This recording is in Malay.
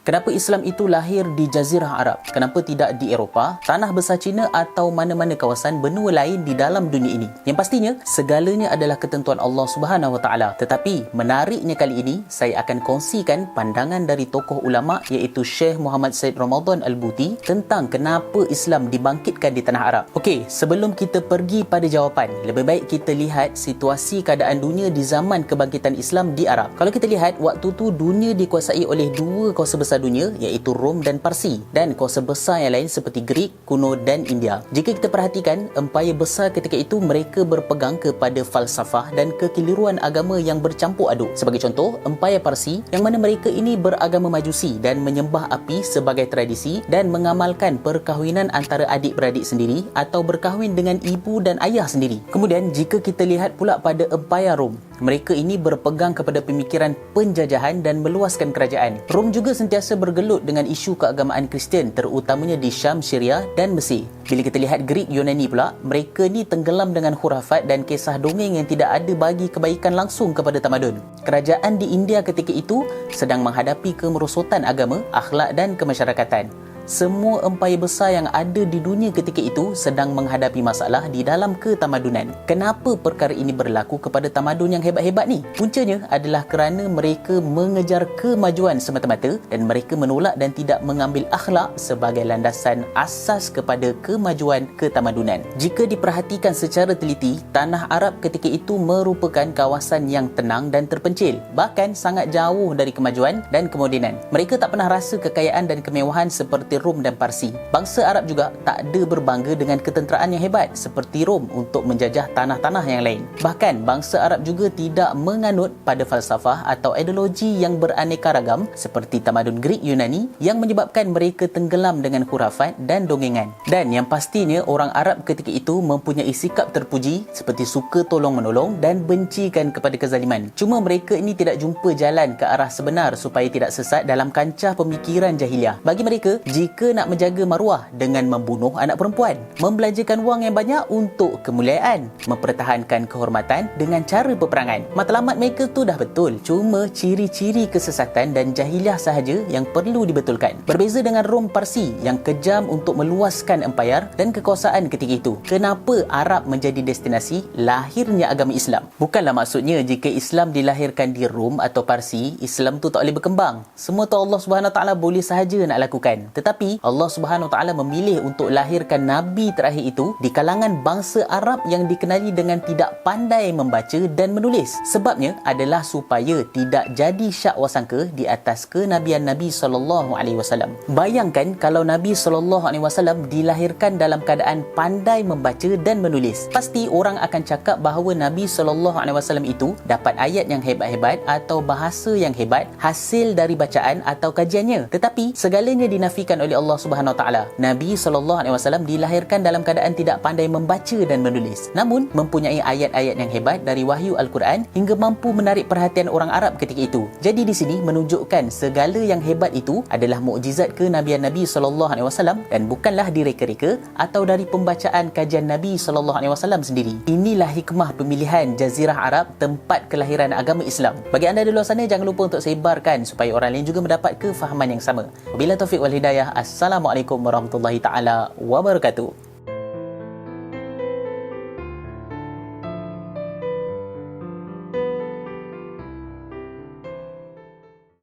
Kenapa Islam itu lahir di Jazirah Arab? Kenapa tidak di Eropah, tanah besar Cina atau mana-mana kawasan benua lain di dalam dunia ini? Yang pastinya, segalanya adalah ketentuan Allah Subhanahu Wa Taala. Tetapi, menariknya kali ini, saya akan kongsikan pandangan dari tokoh ulama iaitu Syekh Muhammad Said Ramadan Al-Buti tentang kenapa Islam dibangkitkan di tanah Arab. Okey, sebelum kita pergi pada jawapan, lebih baik kita lihat situasi keadaan dunia di zaman kebangkitan Islam di Arab. Kalau kita lihat, waktu tu dunia dikuasai oleh dua kuasa besar dunia iaitu Rom dan Parsi, dan kuasa besar yang lain seperti Greek, kuno dan India. Jika kita perhatikan, empayar besar ketika itu mereka berpegang kepada falsafah dan kekeliruan agama yang bercampur aduk. Sebagai contoh, empayar Parsi yang mana mereka ini beragama Majusi dan menyembah api sebagai tradisi dan mengamalkan perkahwinan antara adik-beradik sendiri atau berkahwin dengan ibu dan ayah sendiri. Kemudian jika kita lihat pula pada empayar Rom, mereka ini berpegang kepada pemikiran penjajahan dan meluaskan kerajaan. Rom juga sentiasa bergelut dengan isu keagamaan Kristian, terutamanya di Syam, Syria dan Mesir. Bila kita lihat Greek, Yunani pula, mereka ni tenggelam dengan khurafat dan kisah dongeng yang tidak ada bagi kebaikan langsung kepada tamadun. Kerajaan di India ketika itu sedang menghadapi kemerosotan agama, akhlak dan kemasyarakatan. Semua empayar besar yang ada di dunia ketika itu sedang menghadapi masalah di dalam ketamadunan. Kenapa perkara ini berlaku kepada tamadun yang hebat-hebat ni? Puncanya adalah kerana mereka mengejar kemajuan semata-mata dan mereka menolak dan tidak mengambil akhlak sebagai landasan asas kepada kemajuan ketamadunan. Jika diperhatikan secara teliti, tanah Arab ketika itu merupakan kawasan yang tenang dan terpencil, bahkan sangat jauh dari kemajuan dan kemodenan. Mereka tak pernah rasa kekayaan dan kemewahan seperti Rom dan Parsi. Bangsa Arab juga tak ada berbangga dengan ketenteraan yang hebat seperti Rom untuk menjajah tanah-tanah yang lain. Bahkan bangsa Arab juga tidak menganut pada falsafah atau ideologi yang beraneka ragam seperti tamadun Greek, Yunani yang menyebabkan mereka tenggelam dengan khurafat dan dongengan. Dan yang pastinya orang Arab ketika itu mempunyai sikap terpuji seperti suka tolong-menolong dan bencikan kepada kezaliman. Cuma mereka ini tidak jumpa jalan ke arah sebenar supaya tidak sesat dalam kancah pemikiran jahiliah. Bagi mereka, jika nak menjaga maruah dengan membunuh anak perempuan, membelanjakan wang yang banyak untuk kemuliaan, mempertahankan kehormatan dengan cara peperangan. Matlamat mereka tu dah betul, cuma ciri-ciri kesesatan dan jahiliah sahaja yang perlu dibetulkan. Berbeza dengan Rom Parsi yang kejam untuk meluaskan empayar dan kekuasaan ketika itu. Kenapa Arab menjadi destinasi lahirnya agama Islam? Bukanlah maksudnya jika Islam dilahirkan di Rom atau Parsi, Islam tu tak boleh berkembang. Semua tu Allah Subhanahu Wa Taala boleh sahaja nak lakukan. Tetapi Allah Subhanahu Wa Taala memilih untuk lahirkan Nabi terakhir itu di kalangan bangsa Arab yang dikenali dengan tidak pandai membaca dan menulis. Sebabnya adalah supaya tidak jadi syak wasangka di atas kenabian Nabi SAW. Bayangkan kalau Nabi SAW dilahirkan dalam keadaan pandai membaca dan menulis. Pasti orang akan cakap bahawa Nabi SAW itu dapat ayat yang hebat-hebat atau bahasa yang hebat hasil dari bacaan atau kajiannya. Tetapi segalanya dinafikan oleh Allah Subhanahu Wa Taala. Nabi SAW dilahirkan dalam keadaan tidak pandai membaca dan menulis, namun mempunyai ayat-ayat yang hebat dari wahyu Al-Quran hingga mampu menarik perhatian orang Arab ketika itu. Jadi di sini menunjukkan segala yang hebat itu adalah mukjizat kenabian Nabi SAW dan bukanlah direka-reka atau dari pembacaan kajian Nabi SAW sendiri. Inilah hikmah pemilihan Jazirah Arab tempat kelahiran agama Islam. Bagi anda di luar sana, jangan lupa untuk sebarkan supaya orang lain juga mendapat kefahaman yang sama. Wabillahi taufiq wal hidayah. Assalamualaikum warahmatullahi taala wabarakatuh.